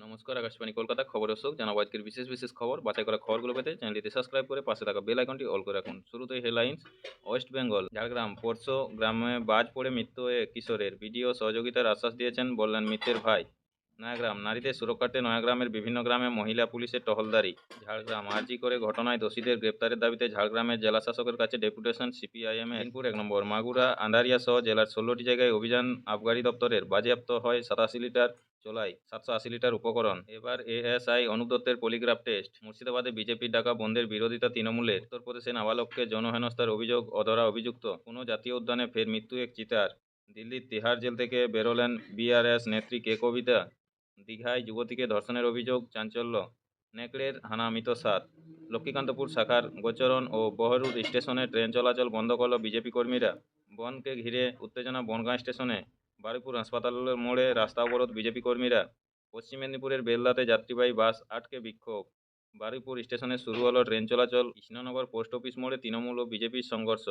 নমস্কার, আকাশবাণী কলকাতা খবর দর্শক জানাবো আজকের বিশেষ বিশেষ খবর। বাছাই করা খবরগুলো পেতে চ্যানেলটিতে সাবস্ক্রাইব করে পাশে থাকা বেল আইকনটি অল করে রাখুন। শুরুতেই হেডলাইন্স। ওয়েস্ট বেঙ্গল ঝাড়গ্রাম পোরশো গ্রামে বাজ পড়ে মৃত্যু হয়ে কিশোরের ভিডিও সহযোগিতার আশ্বাস দিয়েছেন, বললেন মৃতের ভাই। নয়াগ্রাম নারীদের সুরক্ষার্থে নয়াগ্রামের বিভিন্ন গ্রামে মহিলা পুলিশের টহলদারি। ঝাড়গ্রাম আরজি করে ঘটনায় দোষীদের গ্রেপ্তারের দাবিতে ঝাড়গ্রামের জেলা শাসকের কাছে ডেপুটেশন সিপিআইএম দিনপুর 1 নম্বর। মাগুরা আন্দারিয়া সহ জেলার 16টি জায়গায় অভিযান। আবগারি দপ্তরের বাজেয়াপ্ত হয় 87 লিটার চোলাই 780 লিটার উপকরণ। এবার এএসআই অনুপ দত্তের পলিগ্রাফ টেস্ট। মুর্শিদাবাদে বিজেপির ডাকা বন্ধের বিরোধিতা তৃণমূলের। উত্তরপ্রদেশে নাবালককে যৌনহেনস্থার অভিযোগ, অধরা অভিযুক্ত। কোনো জাতীয় উদ্যানে ফের মৃত্যু এক চিতার। দিল্লির তিহার জেল থেকে বেরোলেন বিআরএস নেত্রী কে কবিতা। দীঘায় যুবতীকে ধর্ষণের অভিযোগ, চাঞ্চল্য। নেকড়ের হানা মৃত 7। লক্ষ্মীকান্তপুর শাখার গোচরণ ও বহরুর স্টেশনে ট্রেন চলাচল বন্ধ করল বিজেপি কর্মীরা। বনকে ঘিরে উত্তেজনা বনগাঁ স্টেশনে। বারুইপুর হাসপাতালের মোড়ে রাস্তা অবরোধ বিজেপি কর্মীরা। পশ্চিম মেদিনীপুরের বেলদাতে যাত্রীবাহী বাস আটকে বিক্ষোভ। বারুইপুর স্টেশনে শুরু হলো ট্রেন চলাচল। কৃষ্ণনগর পোস্ট অফিস মোড়ে তৃণমূল ও বিজেপির সংঘর্ষ।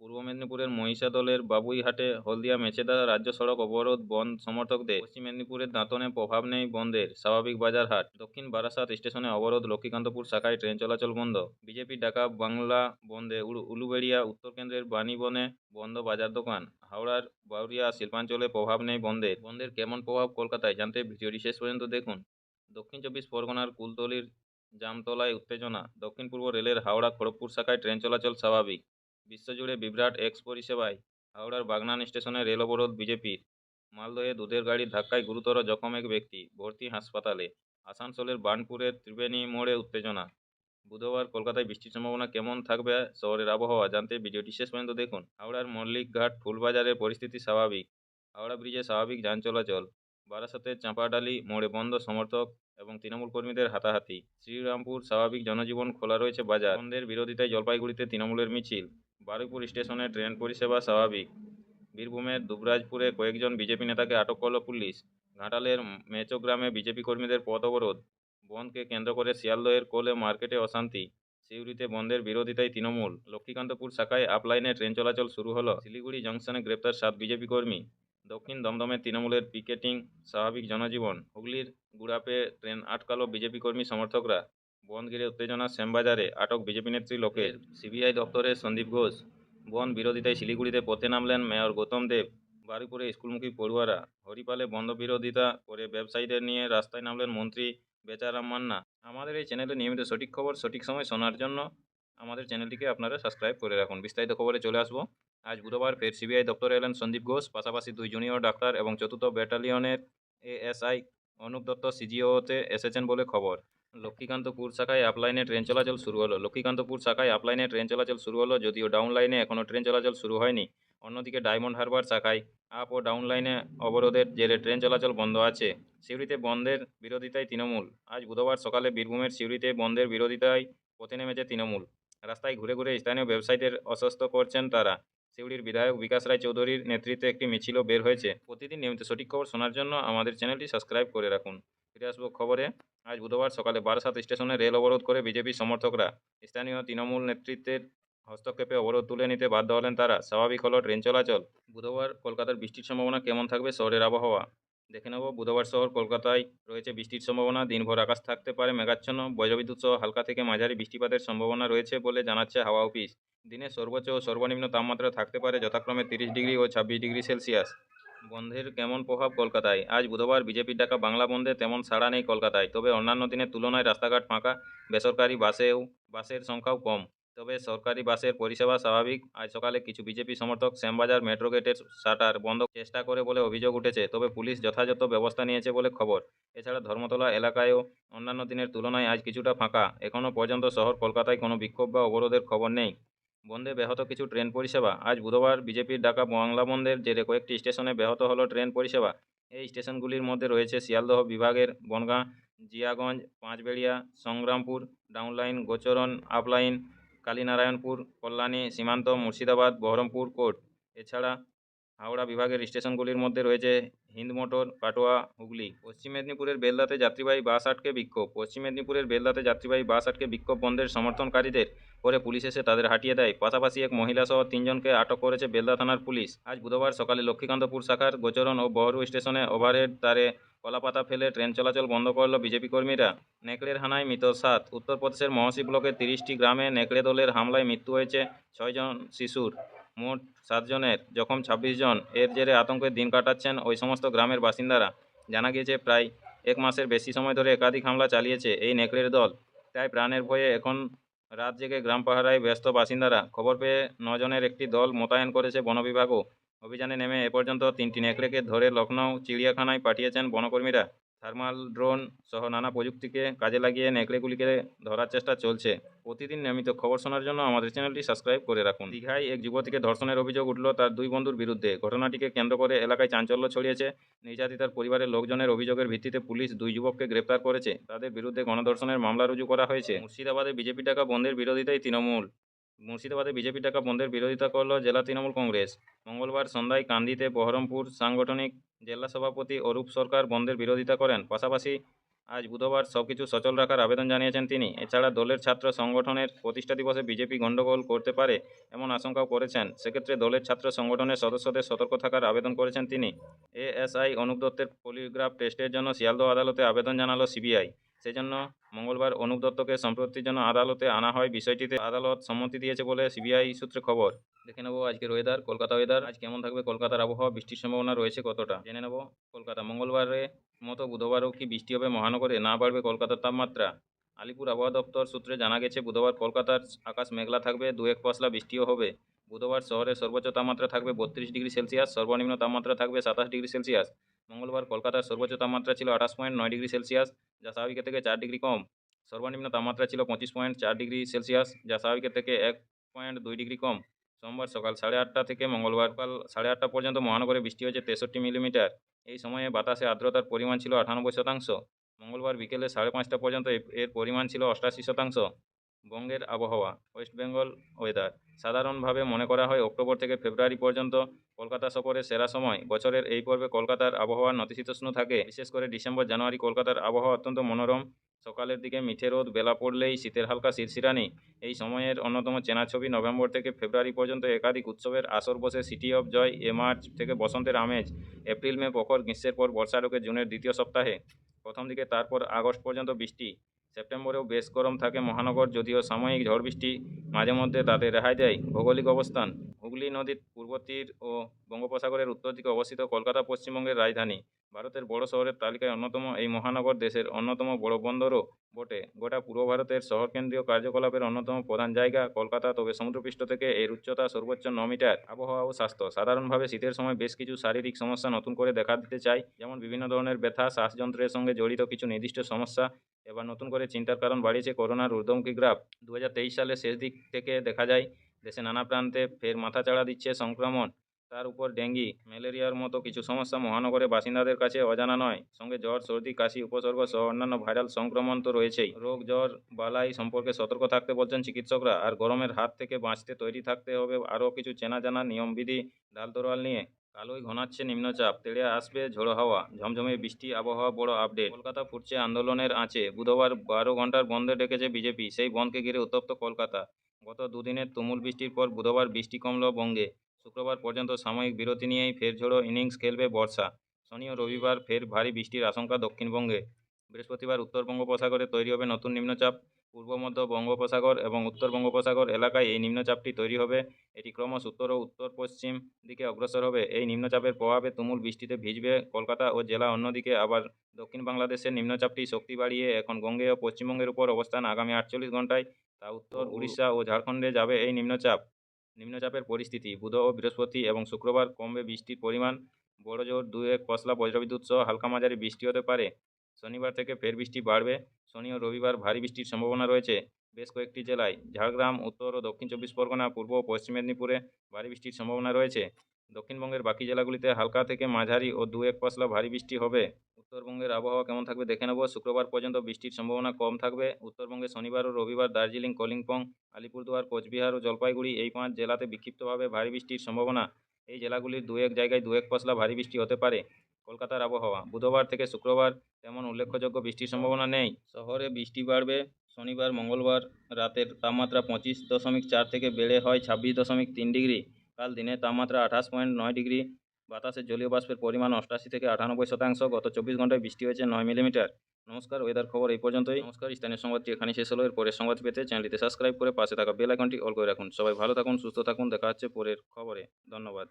পূর্ব মেদিনীপুরের মহিষাদলের বাবুইহাটে হলদিয়া মেচেদা রাজ্য সড়ক অবরোধ বন্ধ সমর্থকদের। পশ্চিম মেদিনীপুরের দাঁতনে প্রভাব নেই বন্ধের, স্বাভাবিক বাজার হাট। দক্ষিণ বারাসাত স্টেশনে অবরোধ, লক্ষ্মীকান্তপুর শাখায় ট্রেন চলাচল বন্ধ। বিজেপির ডাকা বাংলা বন্ধে উলুবেড়িয়া উত্তর কেন্দ্রের বাণীবনে বন্ধ বাজার দোকান। হাওড়ার বাউরিয়া শিল্পাঞ্চলে প্রভাব নেই বন্ধের। বন্ধের কেমন প্রভাব কলকাতায় জানতে ভিডিওটি শেষ পর্যন্ত দেখুন। দক্ষিণ 24 পরগনার কুলতলির জামতলায় উত্তেজনা। দক্ষিণ পূর্ব রেলের হাওড়া খড়গপুর শাখায় ট্রেন চলাচল স্বাভাবিক। বিশ্বজুড়ে বিভ্রাট এক্স পরিষেবায়। হাওড়ার বাগনান স্টেশনে রেল অবরোধ বিজেপির। মালদহে দুধের গাড়ির ধাক্কায় গুরুতর জখম এক ব্যক্তি, ভর্তি হাসপাতালে। আসানসোলের বার্নপুরের ত্রিবেণী মোড়ে উত্তেজনা। বুধবার কলকাতায় বৃষ্টির সম্ভাবনা কেমন থাকবে শহরের আবহাওয়া জানতে ভিডিওটি শেষ পর্যন্ত দেখুন। হাওড়ার মল্লিকঘাট ফুলবাজারের পরিস্থিতি স্বাভাবিক। হাওড়া ব্রিজে স্বাভাবিক যান চলাচল। বারাসাতের চাঁপাডালি মোড়ে বন্ধ সমর্থক এবং তৃণমূল কর্মীদের হাতাহাতি। শ্রীরামপুর স্বাভাবিক জনজীবন, খোলা রয়েছে বাজার। বন্ধের বিরোধিতায় জলপাইগুড়িতে তৃণমূলের মিছিল। বারুইপুর স্টেশনে ট্রেন পরিষেবা স্বাভাবিক। বীরভূমের দুবরাজপুরে কয়েকজন বিজেপি নেতাকে আটক করল পুলিশ। ঘাটালের মেচোগ্রামে বিজেপি কর্মীদের পথ অবরোধ। বনধকে কেন্দ্র করে শিয়ালদহের কোলে মার্কেটে অশান্তি। সিউড়িতে বন্ধের বিরোধিতায় তৃণমূল। লক্ষ্মীকান্তপুর শাখায় আপলাইনে ট্রেন চলাচল শুরু হলো। শিলিগুড়ি জংশনে গ্রেপ্তার 7 বিজেপি কর্মী। দক্ষিণ দমদমে তৃণমূলের পিকেটিং, স্বাভাবিক জনজীবন। হুগলির গুড়াপে ট্রেন আটকালো বিজেপি কর্মী সমর্থকরা। বন ঘিরে উত্তেজনা শ্যামবাজারে, আটক বিজেপি নেত্রী লোকের। সিবিআই দপ্তরে সন্দীপ ঘোষ। বন বিরোধিতায় শিলিগুড়িতে পথে নামলেন মেয়র গৌতম দেব। বারুইপুরে স্কুলমুখী পড়ুয়ারা। হরিপালে বন্ধ বিরোধিতা করে ব্যবসায়ীদের নিয়ে রাস্তায় নামলেন মন্ত্রী বেচারাম মান্না। আমাদের এই চ্যানেলে নিয়মিত সঠিক খবর সঠিক সময় শোনার জন্য আমাদের চ্যানেলটিকে আপনারা সাবস্ক্রাইব করে রাখুন। বিস্তারিত খবরে চলে আসবো। আজ বুধবার ফের সিবিআই দপ্তরে এলেন সন্দীপ ঘোষ, পাশাপাশি 2 জুনিয়র ডাক্তার এবং 4th ব্যাটালিয়নের এএসআই অনুপ দত্ত সিজিওতে এসেছেন বলে খবর। লক্ষ্মীকান্তপুর শাখায় আপলাইনে ট্রেন চলাচল শুরু হলো। লক্ষ্মীকান্তপুর শাখায় আপলাইনে ট্রেন চলাচল শুরু হলো, যদিও ডাউন লাইনে এখনও ট্রেন চলাচল শুরু হয়নি। অন্যদিকে ডায়মন্ড হারবার শাখায় আপ ও ডাউন লাইনে অবরোধের জেরে ট্রেন চলাচল বন্ধ আছে। সিউড়িতে বন্ধের বিরোধিতায় তৃণমূল। আজ বুধবার সকালে বীরভূমের সিউড়িতে বন্ধের বিরোধিতায় পথে নেমেছে তৃণমূল। রাস্তায় ঘুরে ঘুরে স্থানীয় ব্যবসায়ীদের অসুস্থ করছেন তারা। সিউড়ির বিধায়ক বিকাশ রায় চৌধুরীর নেতৃত্বে একটি মিছিলও বের হয়েছে। প্রতিদিন নিয়মিত সঠিক খবর শোনার জন্য আমাদের চ্যানেলটি সাবস্ক্রাইব করে রাখুন। ফিরে আসবো খবরে। আজ বুধবার সকালে বারাসাত স্টেশনে রেল অবরোধ করে বিজেপি সমর্থকরা। স্থানীয় তৃণমূল নেতৃত্বের হস্তক্ষেপে অবরোধ তুলে নিতে বাধ্য হলেন তারা। স্বাভাবিক হলো ট্রেন চলাচল। বুধবার কলকাতার বৃষ্টির সম্ভাবনা কেমন থাকবে শহরের আবহাওয়া দেখে নেব। বুধবার শহর কলকাতায় রয়েছে বৃষ্টির সম্ভাবনা। দিনভর আকাশ থাকতে পারে মেঘাচ্ছন্ন। বজ্রবিদ্যুৎ সহ হালকা থেকে মাঝারি বৃষ্টিপাতের সম্ভাবনা রয়েছে বলে জানাচ্ছে হাওয়া অফিস। দিনে সর্বোচ্চ ও সর্বনিম্ন তাপমাত্রা থাকতে পারে যথাক্রমে 30 ডিগ্রি ও 26 ডিগ্রি সেলসিয়াস। বন্ধের কেমন প্রভাব কলকাতায়। আজ বুধবার বিজেপির ডাকা বাংলা বন্ধে তেমন সাড়া নেই কলকাতায়। তবে অন্যান্য দিনের তুলনায় রাস্তাঘাট ফাঁকা। বেসরকারি বাসের সংখ্যাও কম। তবে সরকারি বাসের পরিষেবা স্বাভাবিক। আজ সকালে কিছু বিজেপি সমর্থক শ্যামবাজার মেট্রো গেটের শাটার বন্ধ চেষ্টা করে বলে অভিযোগ উঠেছে, তবে পুলিশ যথাযথ ব্যবস্থা নিয়েছে বলে খবর। এছাড়া ধর্মতলা এলাকায়ও অন্যান্য দিনের তুলনায় আজ কিছুটা ফাঁকা। এখনও পর্যন্ত শহর কলকাতায় কোনো বিক্ষোভ বা অবরোধের খবর নেই। বন্ধে ব্যাহত কিছু ট্রেন পরিষেবা। আজ বুধবার বিজেপির ডাকা বাংলা বন্ধের জেরে কয়েকটি স্টেশনে ব্যাহত হলো ট্রেন পরিষেবা। এই স্টেশনগুলির মধ্যে রয়েছে শিয়ালদহ বিভাগের বনগাঁ, জিয়াগঞ্জ, পাঁচবেড়িয়া, সংগ্রামপুর, ডাউনলাইন, গোচরণ, আপলাইন, কালীনারায়ণপুর, কল্যাণী, সীমান্ত, মুর্শিদাবাদ, বহরমপুর কোর্ট। এছাড়া হাওড়া বিভাগের স্টেশনগুলির মধ্যে রয়েছে হিন্দমোটর, কাটোয়া, হুগলি। পশ্চিম মেদিনীপুরের বেলদাতে যাত্রীবাহী বাস আটকে বিক্ষোভ। পশ্চিম মেদিনীপুরের বেলদাতে যাত্রীবাহী বাস আটকে বিক্ষোভ বন্ধের সমর্থনকারীদের করে পুলিশ এসে তাদের হাঁটিয়ে দেয়। পাশাপাশি এক মহিলাসহ 3 জনকে আটক করেছে বেলদা থানার পুলিশ। আজ বুধবার সকালে লক্ষ্মীকান্তপুর শাখার গোচরণ ও বহরু স্টেশনে ওভারহেড তারে কলাপাতা ফেলে ট্রেন চলাচল বন্ধ করল বিজেপি কর্মীরা। নেকড়ের হানায় মৃত 7। উত্তরপ্রদেশের মহসি ব্লকের 30টি গ্রামে নেকড়ে দলের হামলায় মৃত্যু হয়েছে 6 জন শিশুর। মোট 7 জনের জখম 26 জন। এর জেরে আতঙ্কের দিন কাটাচ্ছেন ওই সমস্ত গ্রামের বাসিন্দারা। জানা গিয়েছে প্রায় 1 মাসের বেশি সময় ধরে একাধিক হামলা চালিয়েছে এই নেকড়ের দল। তাই প্রাণের ভয়ে এখন রাত জেগে গ্রাম পাহারায় ব্যস্ত বাসিন্দারা। খবর পেয়ে 9 জনের একটি দল মোতায়েন করেছে বন বিভাগও। অভিযানে নেমে এ পর্যন্ত 3টি নেকড়েকে ধরে লখনৌ চিড়িয়াখানায় পাঠিয়েছেন বনকর্মীরা। থার্মাল ড্রোন সহ নানা প্রযুক্তিকে কাজে লাগিয়ে নেকড়েগুলিকে ধরার চেষ্টা চলছে। প্রতিদিন নিয়মিত খবর শোনার জন্য আমাদের চ্যানেলটি সাবস্ক্রাইব করে রাখুন। দীঘায় এক যুবতীকে ধর্ষণের অভিযোগ উঠল তার 2 বন্ধুর বিরুদ্ধে। ঘটনাটিকে কেন্দ্র করে এলাকায় চাঞ্চল্য ছড়িয়েছে। নির্যাতিতার পরিবারের লোকজনের অভিযোগের ভিত্তিতে পুলিশ 2 যুবককে গ্রেপ্তার করেছে। তাদের বিরুদ্ধে গণধর্ষণের মামলা রুজু করা হয়েছে। মুর্শিদাবাদে বিজেপি ডাকা বন্ধের বিরোধিতায় তৃণমূল। মুর্শিদাবাদে বিজেপি ডাকা বন্ধের বিরোধিতা করল জেলা তৃণমূল কংগ্রেস। মঙ্গলবার সন্ধ্যায় কান্দিতে বহরমপুর সাংগঠনিক জেলা সভাপতি অরূপ সরকার বন্ধের বিরোধিতা করেন। পাশাপাশি আজ বুধবার সবকিছু সচল রাখার আবেদন জানিয়েছেন তিনি। এছাড়া দলের ছাত্র সংগঠনের প্রতিষ্ঠা দিবসে বিজেপি গণ্ডগোল করতে পারে এমন আশঙ্কাও করেছেন। সেক্ষেত্রে দলের ছাত্র সংগঠনের সদস্যদের সতর্ক থাকার আবেদন করেছেন তিনি। এএসআই অনুপ দত্তের পলিগ্রাফ টেস্টের জন্য শিয়ালদহ আদালতে আবেদন জানালো সিবিআই। সেজন্য মঙ্গলবার অনুপ দত্তকে সম্প্রতির জন্য আদালতে আনা হয়। বিষয়টিতে আদালত সম্মতি দিয়েছে বলে সিবিআই সূত্রে খবর। দেখে নেব আজকের ওয়েদার। কলকাতা ওয়েদার আজ কেমন থাকবে, কলকাতার আবহাওয়া, বৃষ্টির সম্ভাবনা রয়েছে কতটা জেনে নেব। কলকাতা মঙ্গলবারে মতো বুধবারও কি বৃষ্টি হবে মহানগরে, না বাড়বে কলকাতার তাপমাত্রা? আলিপুর আবহাওয়া দপ্তর সূত্রে জানা গেছে বুধবার কলকাতার আকাশ মেঘলা থাকবে, 2-1 পশলা বৃষ্টিও হবে। বুধবার শহরের সর্বোচ্চ তাপমাত্রা থাকবে 32 ডিগ্রি সেলসিয়াস, সর্বনিম্ন তাপমাত্রা থাকবে 27 ডিগ্রি সেলসিয়াস। মঙ্গলবার কলকাতার সর্বোচ্চ তাপমাত্রা ছিল 28.9 ডিগ্রি সেলসিয়াস, যা স্বাভাবিকের থেকে 4 ডিগ্রি কম। সর্বনিম্ন তাপমাত্রা ছিল 25.4 ডিগ্রি সেলসিয়াস, যা স্বাভাবিকের থেকে 1.2 ডিগ্রি কম। সোমবার সকাল 8:30 থেকে মঙ্গলবার সকাল 8:30 পর্যন্ত মহানগরে বৃষ্টি হয়েছে 63 মিলিমিটার। এই সময়ে বাতাসে আর্দ্রতার পরিমাণ ছিল 98%। মঙ্গলবার বিকেলে 5:30 পর্যন্ত এর পরিমাণ ছিল 88%। বঙ্গের আবহাওয়া। ওয়েস্ট বেঙ্গল ওয়েদার সাধারণভাবে মনে করা হয় অক্টোবর থেকে ফেব্রুয়ারি পর্যন্ত কলকাতা সফরের সেরা সময়। বছরের এই পর্বে কলকাতার আবহাওয়া নাতিশীতোষ্ণ থাকে। বিশেষ করে ডিসেম্বর জানুয়ারি কলকাতার আবহাওয়া অত্যন্ত মনোরম। সকালের দিকে মিঠে রোদ, বেলা পড়লেই শীতের হালকা শিরশিরানি। এই সময়ের অন্যতম চেনা ছবি নভেম্বর থেকে ফেব্রুয়ারি পর্যন্ত একাধিক উৎসবের আসর বসে। সিটি অফ জয় এ মার্চ থেকে বসন্তের আমেজ। এপ্রিল মে প্রখর গ্রীষ্মের পর বর্ষা ঢোকে জুনের দ্বিতীয় সপ্তাহে প্রথম দিকে, তারপর আগস্ট পর্যন্ত বৃষ্টি। সেপ্টেম্বরেও বেশ গরম থাকে মহানগর, যদিও সাময়িক ঝড় বৃষ্টি মাঝে মধ্যে তাতে রেহাই দেয়। ভৌগোলিক অবস্থান। হুগলি নদীর পূর্ব তীর ও বঙ্গোপসাগরের উত্তর দিকে অবস্থিত কলকাতা পশ্চিমবঙ্গের রাজধানী। ভারতের বড় শহরের তালিকায় অন্যতম এই মহানগর দেশের অন্যতম বড় বন্দরও বটে। গোটা পূর্ব ভারতের শহরকেন্দ্রীয় কার্যকলাপের অন্যতম প্রধান জায়গা কলকাতা, তবে সমুদ্রপৃষ্ঠ থেকে এর উচ্চতা সর্বোচ্চ 9 মিটার। আবহাওয়া ও স্বাস্থ্য। সাধারণভাবে শীতের সময় বেশ কিছু শারীরিক সমস্যা নতুন করে দেখা দিতে চায়, যেমন বিভিন্ন ধরনের ব্যথা, শ্বাসযন্ত্রের সঙ্গে জড়িত কিছু নির্দিষ্ট সমস্যা। এবার নতুন করে চিন্তার কারণ বাড়িয়েছে করোনার ঊর্ধ্বমুখী গ্রাফ। 2023 সালের শেষ দিক থেকে দেখা যায় দেশে নানা প্রান্তে ফের মাথাচাড়া দিচ্ছে সংক্রমণ। তার উপর ডেঙ্গি, ম্যালেরিয়ার মতো কিছু সমস্যা মহানগরের বাসিন্দাদের কাছে অজানা নয়। সঙ্গে জ্বর, সর্দি, কাশি উপসর্গ সহ অন্যান্য ভাইরাল সংক্রমণ তো রয়েছেই। রোগ জ্বর বালাই সম্পর্কে সতর্ক থাকতে বলছেন চিকিৎসকরা। আর গরমের হাত থেকে বাঁচতে তৈরি থাকতে হবে আরও কিছু চেনা জানা নিয়মবিধি ঢাল তরোয়াল নিয়ে। কালোই ঘনাচ্ছে নিম্নচাপ, তেড়ে আসবে ঝোড়ো হাওয়া, ঝমঝমে বৃষ্টি। আবহাওয়া বড় আপডেট। কলকাতা ফুটছে আন্দোলনের আঁচে। বুধবার 12 ঘন্টার বন্ধে ডেকেছে বিজেপি। সেই বন্ধকে ঘিরে উত্তপ্ত কলকাতা। গত দুদিনের তুমুল বৃষ্টির পর বুধবার বৃষ্টি কমল বঙ্গে। শুক্রবার পর্যন্ত সাময়িক বিরতি নিয়েই ফের ঝোড়ো ইনিংস খেলবে বর্ষা। শনি ও রবিবার ফের ভারী বৃষ্টির আশঙ্কা দক্ষিণবঙ্গে। বৃহস্পতিবার উত্তর বঙ্গোপসাগরে তৈরি হবে নতুন নিম্নচাপ। পূর্ব মধ্য বঙ্গোপসাগর এবং উত্তর বঙ্গোপসাগর এলাকায় এই নিম্নচাপটি তৈরি হবে। এটি ক্রমশ উত্তর ও উত্তর পশ্চিম দিকে অগ্রসর হবে। এই নিম্নচাপের প্রভাবে তুমুল বৃষ্টিতে ভিজবে কলকাতা ও জেলা। অন্যদিকে আবার দক্ষিণ বাংলাদেশের নিম্নচাপটি শক্তি বাড়িয়ে এখন বঙ্গে ও পশ্চিমবঙ্গের উপর অবস্থান। আগামী 48 ঘন্টায় তা উত্তর উড়িষ্যা ও ঝাড়খণ্ডে যাবে এই নিম্নচাপ। নিম্নচাপের পরিস্থিতি। বুধ ও বৃহস্পতি এবং শুক্রবার কমবে বৃষ্টির পরিমাণ। বড় জোর 2-1 পশলা বজ্রবিদ্যুৎ সহ হালকা মাঝারি বৃষ্টি হতে পারে। শনিবার থেকে ফের বৃষ্টি বাড়বে। শনি ও রবিবার ভারী বৃষ্টির সম্ভাবনা রয়েছে বেশ কয়েকটি জেলায়। ঝাড়গ্রাম, উত্তর ও দক্ষিণ 24 পরগনা, পূর্ব ও পশ্চিম মেদিনীপুরে ভারী বৃষ্টির সম্ভাবনা রয়েছে। দক্ষিণবঙ্গের বাকি জেলাগুলিতে হালকা থেকে মাঝারি ও 2-1 পশলা ভারী বৃষ্টি হবে। উত্তরবঙ্গের আবহাওয়া কেমন থাকবে দেখে নেব। শুক্রবার পর্যন্ত বৃষ্টির সম্ভাবনা কম থাকবে। উত্তরবঙ্গে শনিবার ও রবিবার দার্জিলিং, কালিম্পং, আলিপুরদুয়ার, কোচবিহার ও জলপাইগুড়ি এই 5 জেলাতে বিক্ষিপ্তভাবে ভারী বৃষ্টির সম্ভাবনা। এই জেলাগুলির দু এক জায়গায় দু এক পশলা ভারী বৃষ্টি হতে পারে। কলকাতার আবহাওয়া বুধবার থেকে শুক্রবার তেমন উল্লেখযোগ্য বৃষ্টির সম্ভাবনা নেই। শহরে বৃষ্টি বাড়বে। শনিবার মঙ্গলবার রাতের তাপমাত্রা 25.4 থেকে বেড়ে হয় 26.3 ডিগ্রি। কাল দিনের তাপমাত্রা 28.9 ডিগ্রি। বাতাসে জলীয় বাষ্পের পরিমাণ 88 থেকে 98%। গত 24 ঘন্টায় বৃষ্টি হয়েছে 9 মিলিমিটার। নমস্কার, ওয়েদার খবর এই পর্যন্তই। নমস্কার, স্থানীয় সংবাদটি এখানেই শেষ হলো। এর পরের সংবাদ পেতে চ্যানেলটিতে সাবস্ক্রাইব করে পাশে থাকা বেল আইকনটি অল করে রাখুন। সবাই ভালো থাকুন, সুস্থ থাকুন। দেখা হচ্ছে পরের খবরে। ধন্যবাদ।